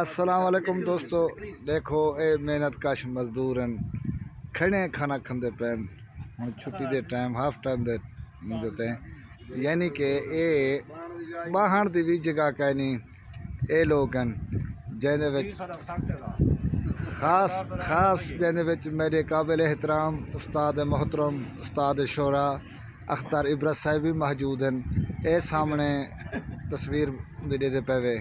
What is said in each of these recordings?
السلام علیکم دوستو، دیکھو اے محنت کش مزدور ہیں، کھڑے کھانا کھندے پین ہن چھٹی دے ٹائم ہاف ٹائم دے دیتے ہیں، یعنی کہ اے باہن دی بھی جگہ کہیں نہیں، اے لوگ ہیں جہدے وچ خاص جہدے وچ میرے قابل احترام استاد محترم استاد شعرا اختر عبرت صاحب بھی موجود ہیں۔ اے سامنے تصویر ویڈیو دے پے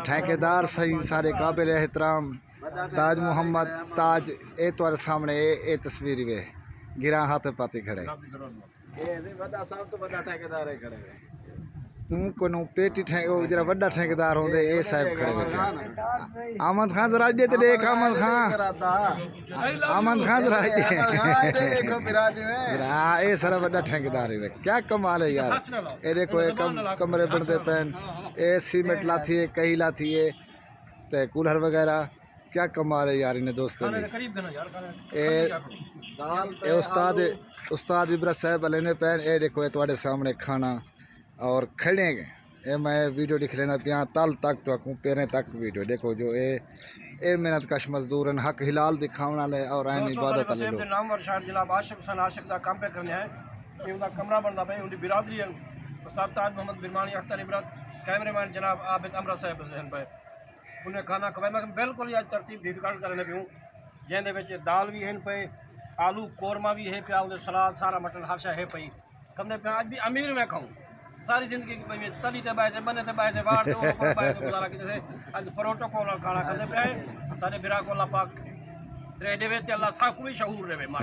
ٹھیکیدار صحیح سارے قابل احترام تاج محمد تاج اے تمہارے سامنے اے تصویر وے گراں ہاتھ پاتی کھڑے کو پیٹی جرا وڈا ٹھیکیدار ہوندے اے صاحب کھڑے وے احمد خان ذرا دے تے دیکھ احمد خان ذرا دے اے سارا وڈا ٹھیکیدار ہے کیا کمال ہے یار۔ اے دیکھو اے کمرے بندے پین اے سیمنٹ لاتی ہے کہی لاتی ہے تے کولر وغیرہ، کیا کمال ہے یار انہیں دوستوں نے۔ اے استاد عبرت صاحب علیہ پین اے دیکھو اے تواڈے سامنے کھانا اور کھڑے گئے اے میں ویڈیو لکھ لینا پیا تل تک تو پیریں تک ویڈیو دیکھو جو اے محنت کش مزدور ہیں، حق حلال دکھاؤن والے اور عین عبادت والے لوگ۔ نام اور شاعر جناب عاشق حسین عاشق دا کام پہ کرنے ہیں، یہ دا کمرہ بندا پہ ان دی برادری ہے، استاد تاج محمد برمانی اختر عبرت کیمرے مین جناب عابد امرا صاحب ذہن پہ انہیں کھانا کھوایا میں بالکل یہ ترتیب ڈیفیکلٹ کرنے پہ ہوں جہاں وچ دال بھی ہیں پہ آلو قورمہ بھی ہے پیا ان سلاد سارا مٹن ہر شے ہے پئی کندے پہ اج بھی امیر میں کھاؤں ساری زندگی کی پئی تلی تے بائے بنے تے بائے وار تے اوپر بائے گزارا کیتے سے اج پروٹوکول کھانا کھندے پہ سارے برا کو اللہ پاک دے دے تے اللہ سا کوئی شعور رہے ماں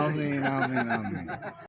آمین آمین آمین۔